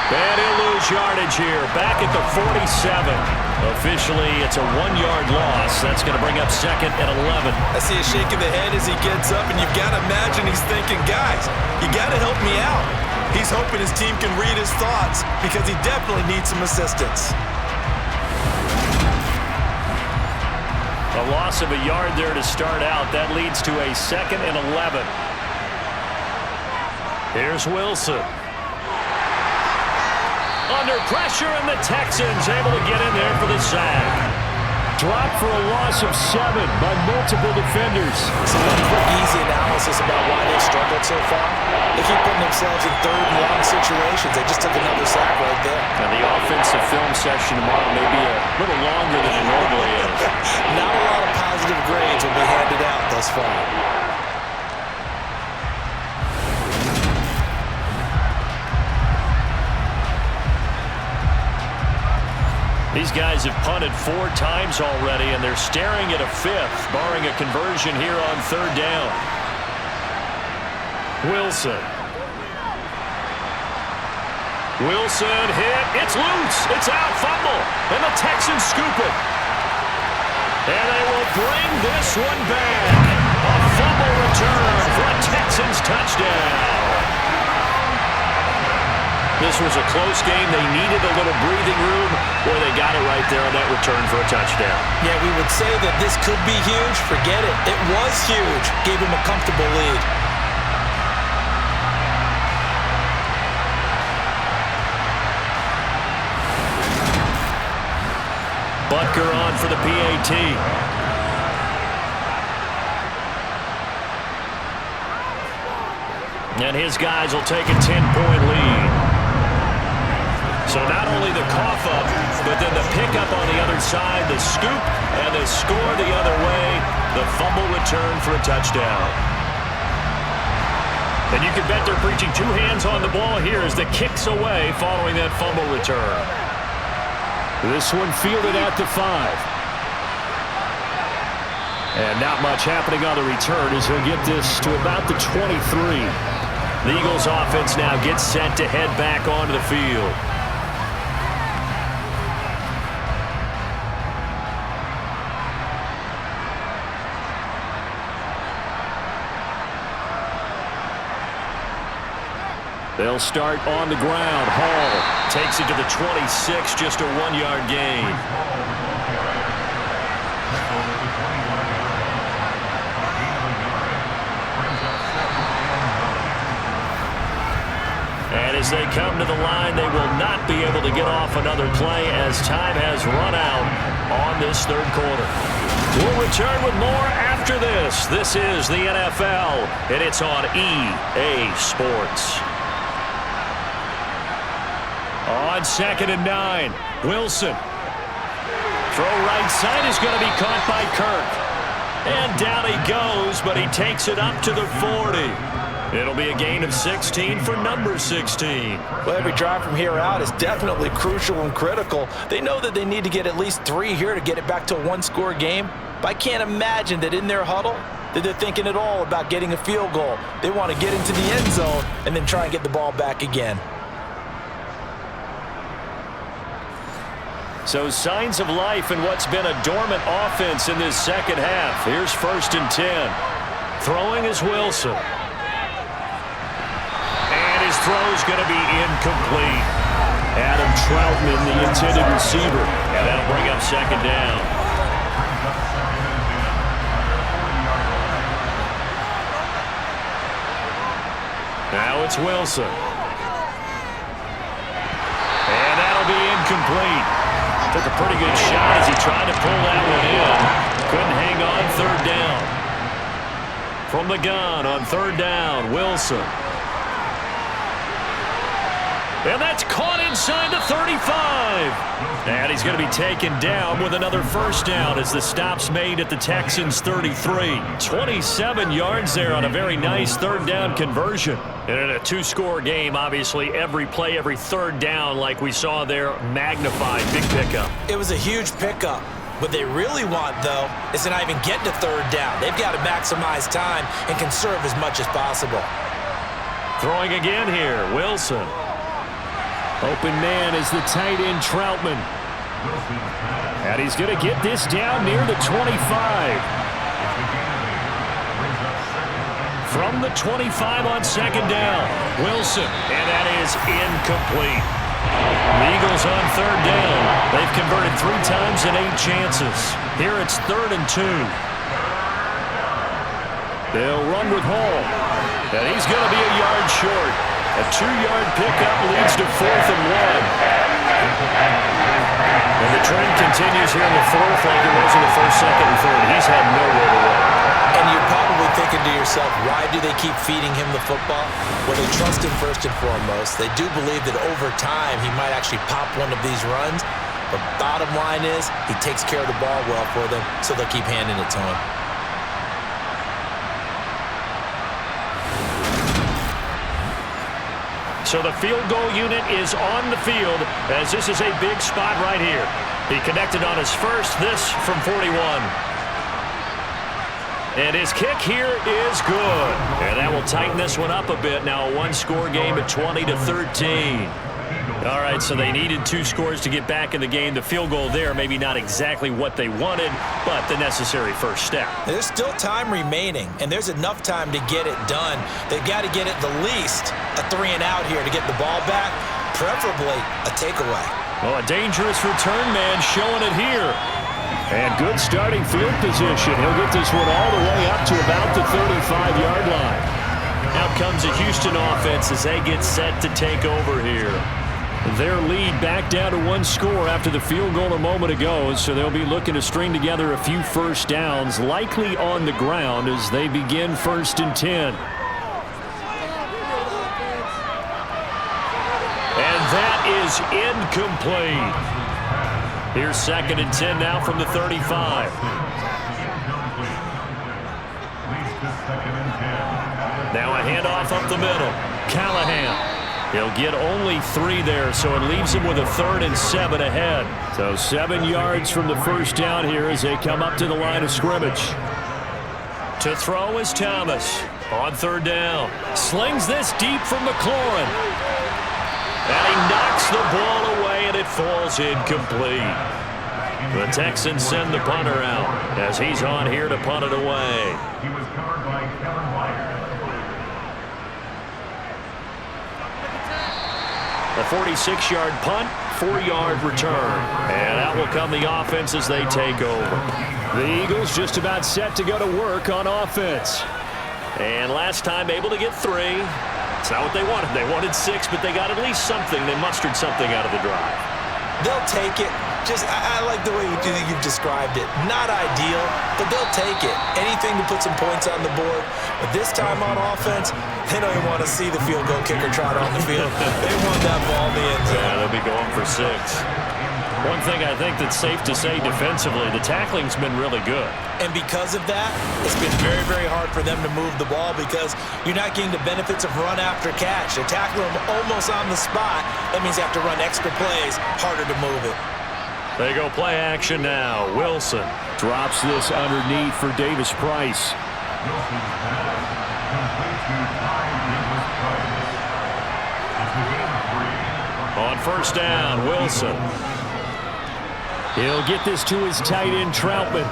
And he'll lose yardage here, back at the 47. Officially, it's a 1-yard loss. That's going to bring up 2nd and 11. I see a shake of the head as he gets up, and you've got to imagine he's thinking, guys, you got to help me out. He's hoping his team can read his thoughts because he definitely needs some assistance. A loss of a yard there to start out. That leads to a 2nd and 11. Here's Wilson. Under pressure, and the Texans able to get in there for the sack. Dropped for a loss of 7 by multiple defenders. Some quick, easy analysis about why they've struggled so far. They keep putting themselves in third and long situations. They just took another sack right there. And the offensive film session tomorrow may be a little longer than it normally is. Not a lot of positive grades will be handed out thus far. These guys have punted 4 times already, and they're staring at a 5th, barring a conversion here on 3rd down. Wilson hit. It's loose. It's out. Fumble. And the Texans scoop it. And they will bring this one back. A fumble return for a Texans touchdown. This was a close game. They needed a little breathing room, where they got it right there on that return for a touchdown. Yeah, we would say that this could be huge. Forget it. It was huge. Gave him a comfortable lead. Butker on for the PAT. And his guys will take a 10-point lead. So not only the cough up, but then the pickup on the other side, the scoop, and the score the other way, the fumble return for a touchdown. And you can bet they're preaching 2 hands on the ball here as the kick's away following that fumble return. This one fielded at the 5. And not much happening on the return as he'll get this to about the 23. The Eagles offense now gets set to head back onto the field. They'll start on the ground. Hall takes it to the 26, just a 1-yard gain. And as they come to the line, they will not be able to get off another play as time has run out on this 3rd quarter. We'll return with more after this. This is the NFL, and it's on EA Sports. On 2nd and 9, Wilson. Throw right side is going to be caught by Kirk. And down he goes, but he takes it up to the 40. It'll be a gain of 16 for number 16. Well, every drive from here out is definitely crucial and critical. They know that they need to get at least 3 here to get it back to a 1-score game. But I can't imagine that in their huddle that they're thinking at all about getting a field goal. They want to get into the end zone and then try and get the ball back again. So signs of life in what's been a dormant offense in this 2nd half. Here's 1st and 10. Throwing is Wilson. And his throw's going to be incomplete. Adam Troutman, the intended receiver. And that'll bring up 2nd down. Now it's Wilson. And that'll be incomplete. Took a pretty good shot as he tried to pull that one in. Couldn't hang on 3rd down. From the gun on 3rd down, Wilson. And that's caught inside the 35. And he's going to be taken down with another 1st down as the stop's made at the Texans' 33. 27 yards there on a very nice 3rd down conversion. And in a 2-score game, obviously, every play, every 3rd down, like we saw there, magnified. Big pickup. It was a huge pickup. What they really want, though, is to not even get to 3rd down. They've got to maximize time and conserve as much as possible. Throwing again here, Wilson. Open man is the tight end, Troutman. And he's going to get this down near the 25. From the 25 on 2nd down, Wilson. And that is incomplete. The Eagles on 3rd down. They've converted 3 times in 8 chances. Here it's 3rd and 2. They'll run with Hall. And he's going to be a yard short. A 2-yard pickup leads to 4th and 1. And the trend continues here in the fourth like it was in the first, second, and third. He's had nowhere to run. And you're probably thinking to yourself, why do they keep feeding him the football? Well, they trust him first and foremost. They do believe that over time he might actually pop one of these runs. But bottom line is, he takes care of the ball well for them, so they'll keep handing it to him. So the field goal unit is on the field as this is a big spot right here. He connected on his first, this from 41. And his kick here is good. And that will tighten this one up a bit. Now a one-score game at 20-13. All right, so they needed 2 scores to get back in the game. The field goal there, maybe not exactly what they wanted, but the necessary first step. There's still time remaining, and there's enough time to get it done. They've got to get at the least a 3-and-out here to get the ball back, preferably a takeaway. Well, a dangerous return man showing it here. And good starting field position. He'll get this one all the way up to about the 35-yard line. Out comes the Houston offense as they get set to take over here. Their lead back down to 1 score after the field goal a moment ago, so they'll be looking to string together a few first downs, likely on the ground as they begin 1st and 10. And that is incomplete. Here's 2nd and 10 now from the 35. Now a handoff up the middle. Callahan. He'll get only 3 there, so it leaves him with a 3rd and 7 ahead. So 7 yards from the first down here as they come up to the line of scrimmage. To throw is Thomas on 3rd down. Slings this deep from McLaurin. And he knocks the ball away, and it falls incomplete. The Texans send the punter out as he's on here to punt it away. He was covered by Kevin White. A 46-yard punt, 4-yard return. And out will come the offense as they take over. The Eagles just about set to go to work on offense. And last time able to get 3. It's not what they wanted. They wanted 6, but they got at least something. They mustered something out of the drive. They'll take it. I like the way you've described it. Not ideal, but they'll take it. Anything to put some points on the board. But this time on offense, they don't even want to see the field goal kicker trot on the field. They want that ball in the end zone. Yeah, they'll be going for 6. One thing I think that's safe to say defensively, the tackling's been really good. And because of that, it's been very, very hard for them to move the ball because you're not getting the benefits of run after catch. They're tackling them almost on the spot. That means you have to run extra plays, harder to move it. They go play action now. Wilson drops this underneath for Davis Price. On 1st down, Wilson. He'll get this to his tight end, Troutman.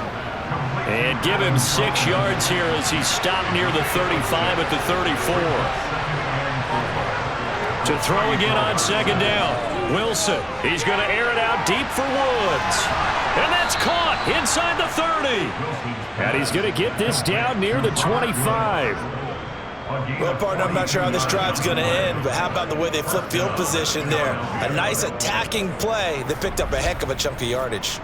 And give him 6 yards here as he's stopped near the 35 at the 34. To throw again on 2nd down. Wilson, he's going to air it out deep for Woods. And that's caught inside the 30. And he's going to get this down near the 25. Well, partner, I'm not sure how this drive's going to end, but how about the way they flip field position there? A nice attacking play that picked up a heck of a chunk of yardage.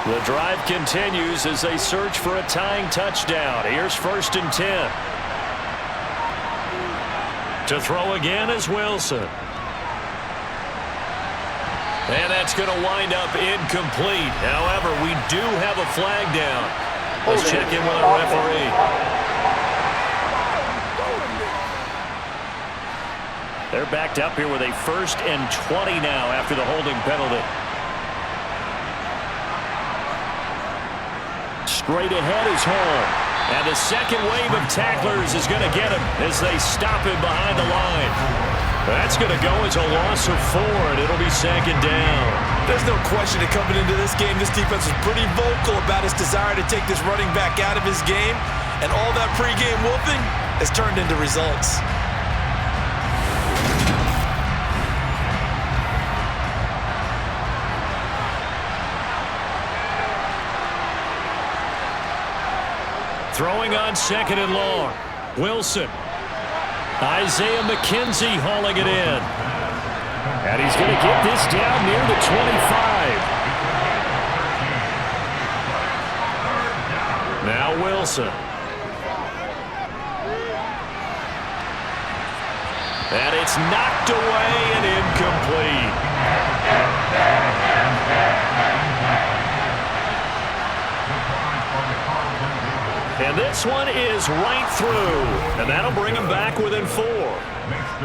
The drive continues as they search for a tying touchdown. Here's 1st and 10. To throw again is Wilson. And that's going to wind up incomplete. However, we do have a flag down. Let's check in with our referee. They're backed up here with a 1st and 20 now after the holding penalty. Straight ahead is home. And the second wave of tacklers is going to get him as they stop him behind the line. That's going to go as a loss of 4, and it'll be 2nd down. There's no question that coming into this game, this defense was pretty vocal about its desire to take this running back out of his game. And all that pregame whooping has turned into results. Throwing on 2nd and long. Wilson. Isaiah McKenzie hauling it in. And he's going to get this down near the 25. Now Wilson. And it's knocked away and incomplete. And this one is right through. And that'll bring him back within 4.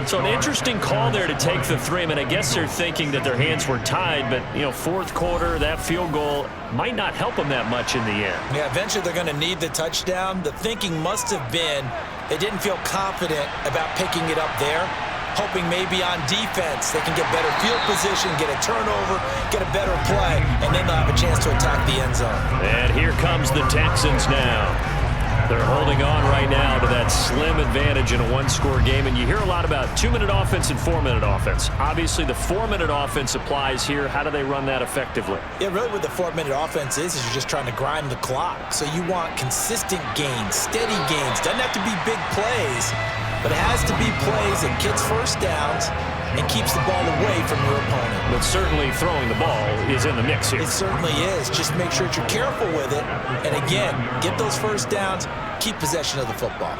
So an interesting call there to take the 3. I mean, I guess they're thinking that their hands were tied, but, you know, 4th quarter, that field goal might not help them that much in the end. Yeah, eventually they're going to need the touchdown. The thinking must have been they didn't feel confident about picking it up there, hoping maybe on defense they can get better field position, get a turnover, get a better play, and then they'll have a chance to attack the end zone. And here comes the Texans now. They're holding on right now to that slim advantage in a 1-score game, and you hear a lot about 2-minute offense and 4-minute offense. Obviously, the 4-minute offense applies here. How do they run that effectively? Yeah, really what the 4-minute offense is you're just trying to grind the clock. So you want consistent gains, steady gains. Doesn't have to be big plays, but it has to be plays that gets first downs and keeps the ball away from your opponent. But certainly throwing the ball is in the mix here. It certainly is. Just make sure that you're careful with it. And again, get those first downs, keep possession of the football.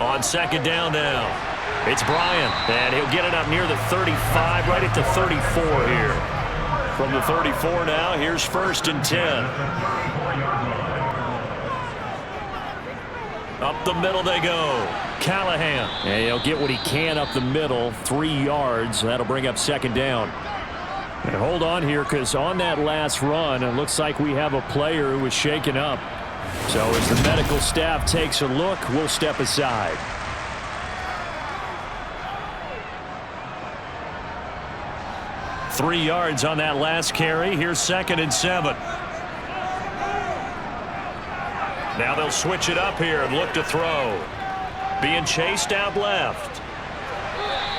On 2nd down now, it's Bryant, and he'll get it up near the 35, right at the 34 here. From the 34 now, here's 1st and 10. Up the middle they go. Callahan. And he'll get what he can up the middle. 3 yards. That'll bring up 2nd down. And hold on here, because on that last run, it looks like we have a player who was shaken up. So as the medical staff takes a look, we'll step aside. Three yards on that last carry. Here's 2nd and 7. Now they'll switch it up here and look to throw. Being chased out left.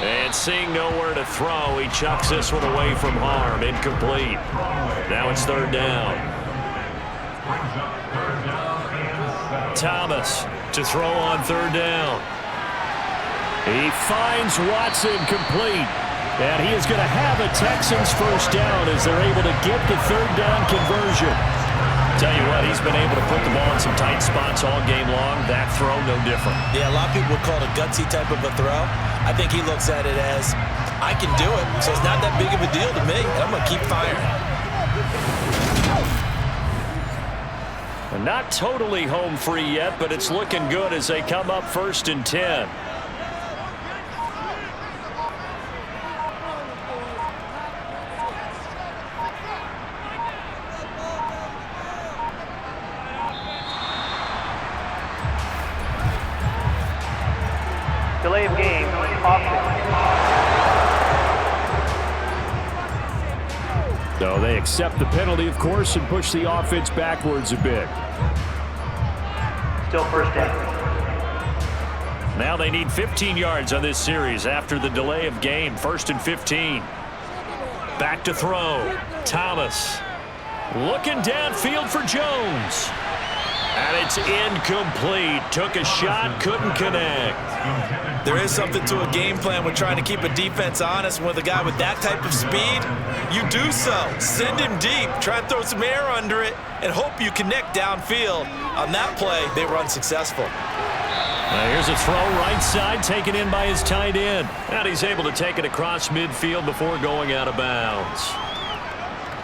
And seeing nowhere to throw, he chucks this one away from harm. Incomplete. Now it's 3rd down. Thomas to throw on 3rd down. He finds Watson complete. And he is going to have a Texans first down as they're able to get the 3rd down conversion. Tell you what, he's been able to put the ball in some tight spots all game long. That throw, no different. Yeah, a lot of people would call it a gutsy type of a throw. I think he looks at it as, I can do it, so it's not that big of a deal to me, and I'm going to keep firing. Not totally home free yet, but it's looking good as they come up 1st and 10. Delay of game, option. So they accept the penalty, of course, and push the offense backwards a bit. Still 1st down. Now they need 15 yards on this series after the delay of game. 1st and 15. Back to throw. Thomas looking downfield for Jones. And it's incomplete. Took a shot, couldn't connect. There is something to a game plan with trying to keep a defense honest. With a guy with that type of speed, you do so. Send him deep, try and throw some air under it, and hope you connect downfield. On that play, they were unsuccessful. Here's a throw right side, taken in by his tight end. And he's able to take it across midfield before going out of bounds.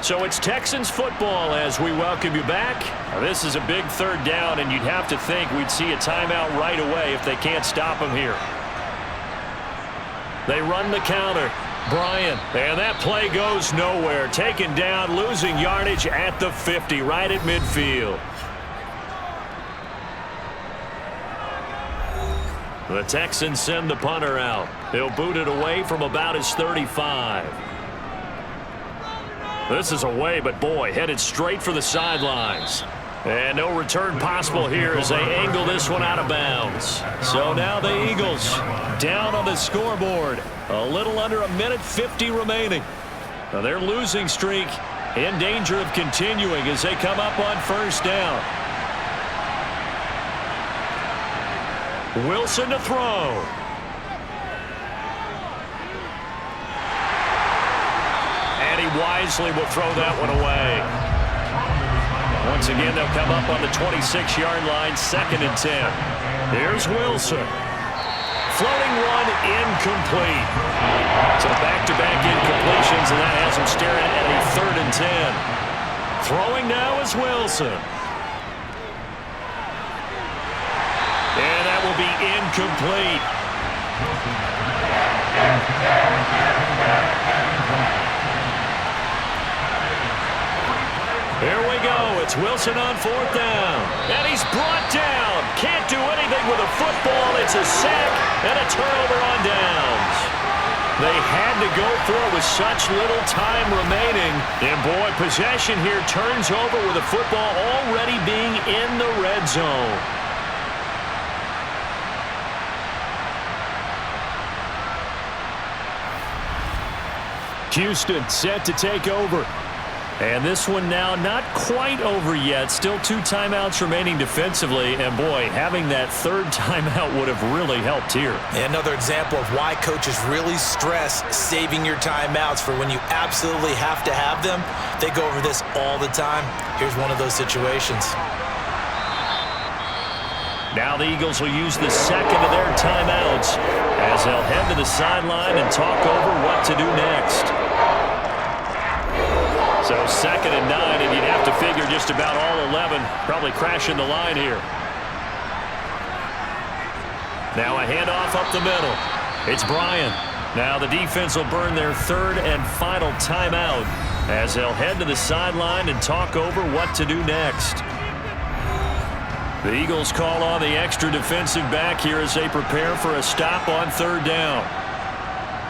So it's Texans football as we welcome you back. Now, this is a big 3rd down, and you'd have to think we'd see a timeout right away if they can't stop him here. They run the counter. Bryant, and that play goes nowhere. Taken down, losing yardage at the 50, right at midfield. The Texans send the punter out. They'll boot it away from about his 35. This is away, but boy, headed straight for the sidelines. And no return possible here as they angle this one out of bounds. So now the Eagles down on the scoreboard. A little under 1:50 remaining. Now their losing streak in danger of continuing as they come up on first down. Wilson to throw. And he wisely will throw that one away. Once again, they'll come up on the 26-yard line, 2nd and 10. Here's Wilson. Floating one, incomplete. So back-to-back incompletions, and that has him staring at a 3rd and 10. Throwing now is Wilson. And that will be incomplete. Here we go. It's Wilson on 4th down. And he's brought down. Can't do anything with a football. It's a sack and a turnover on downs. They had to go for it with such little time remaining. And boy, possession here turns over with the football already being in the red zone. Houston set to take over. And this one now not quite over yet. Still 2 timeouts remaining defensively. And boy, having that 3rd timeout would have really helped here. Another example of why coaches really stress saving your timeouts for when you absolutely have to have them. They go over this all the time. Here's one of those situations. Now the Eagles will use the 2nd of their timeouts as they'll head to the sideline and talk over what to do next. So 2nd and 9, and you'd have to figure just about all 11 probably crashing the line here. Now a handoff up the middle. It's Bryant. Now the defense will burn their 3rd and final timeout as they'll head to the sideline and talk over what to do next. The Eagles call on the extra defensive back here as they prepare for a stop on 3rd down.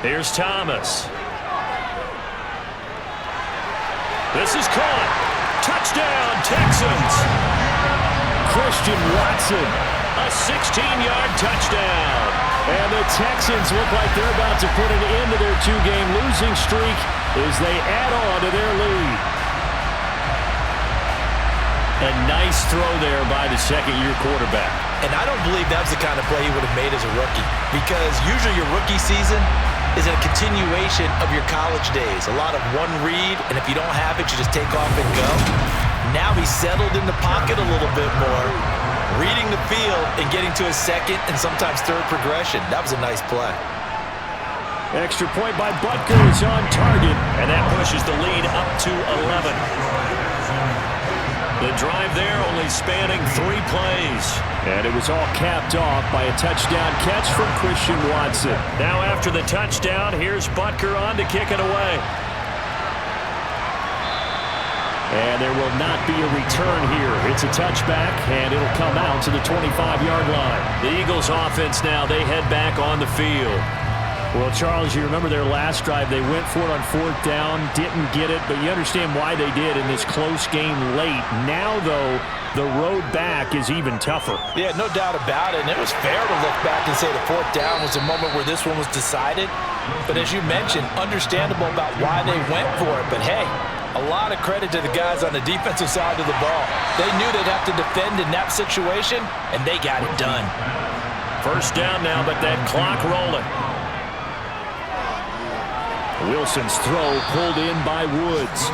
Here's Thomas. This is caught. Touchdown, Texans. Christian Watson, a 16-yard touchdown. And the Texans look like they're about to put an end to their 2-game losing streak as they add on to their lead. A nice throw there by the 2nd-year quarterback. And I don't believe that was the kind of play he would have made as a rookie, because usually your rookie season is a continuation of your college days. A lot of one read, and if you don't have it, you just take off and go. Now he's settled in the pocket a little bit more, reading the field and getting to his 2nd and sometimes 3rd progression. That was a nice play. Extra point by Butker is on target, and that pushes the lead up to 11. The drive there only spanning 3 plays. And it was all capped off by a touchdown catch from Christian Watson. Now after the touchdown, here's Butker on to kick it away. And there will not be a return here. It's a touchback, and it'll come out to the 25-yard line. The Eagles offense now, they head back on the field. Well, Charles, you remember their last drive. They went for it on 4th down, didn't get it, but you understand why they did in this close game late. Now, though, the road back is even tougher. Yeah, no doubt about it, and it was fair to look back and say the 4th down was a moment where this one was decided. But as you mentioned, understandable about why they went for it. But, hey, a lot of credit to the guys on the defensive side of the ball. They knew they'd have to defend in that situation, and they got it done. First down now, but that clock rolling. Wilson's throw pulled in by Woods.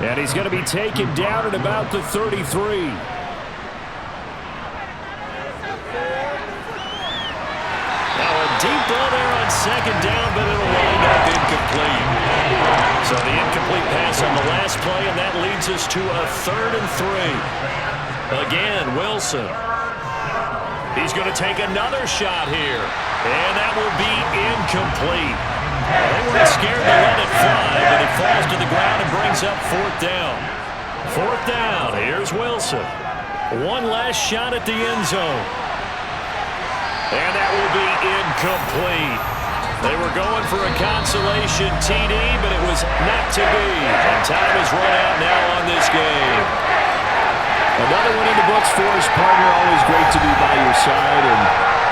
And he's going to be taken down at about the 33. Now a deep ball there on 2nd down, but it'll wind up incomplete. So the incomplete pass on the last play, and that leads us to a 3rd and 3. Again, Wilson. He's going to take another shot here, and that will be incomplete. They weren't scared to let it fly, but it falls to the ground and brings up 4th down. 4th down, here's Wilson. One last shot at the end zone. And that will be incomplete. They were going for a consolation TD, but it was not to be. And time has run out now on this game. Another one in the books for his partner. Always great to be by your side. And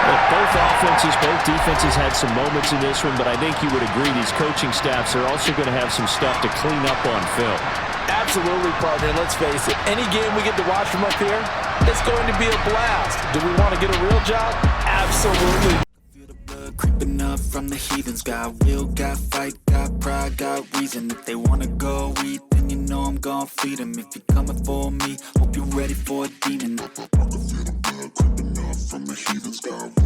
Both offenses, both defenses had some moments in this one, but I think you would agree these coaching staffs are also going to have some stuff to clean up on film. Absolutely, partner. Let's face it, any game we get to watch from up here, it's going to be a blast. Do we want to get a real job? Absolutely. Feel the blood creeping up from the heathens. Got will, got fight, got pride, got reason. If they wanna go eat, then you know I'm gon' feed them. If you're coming for me, hope you're ready for a demon. I can feel the blood creeping up from the heathens. Got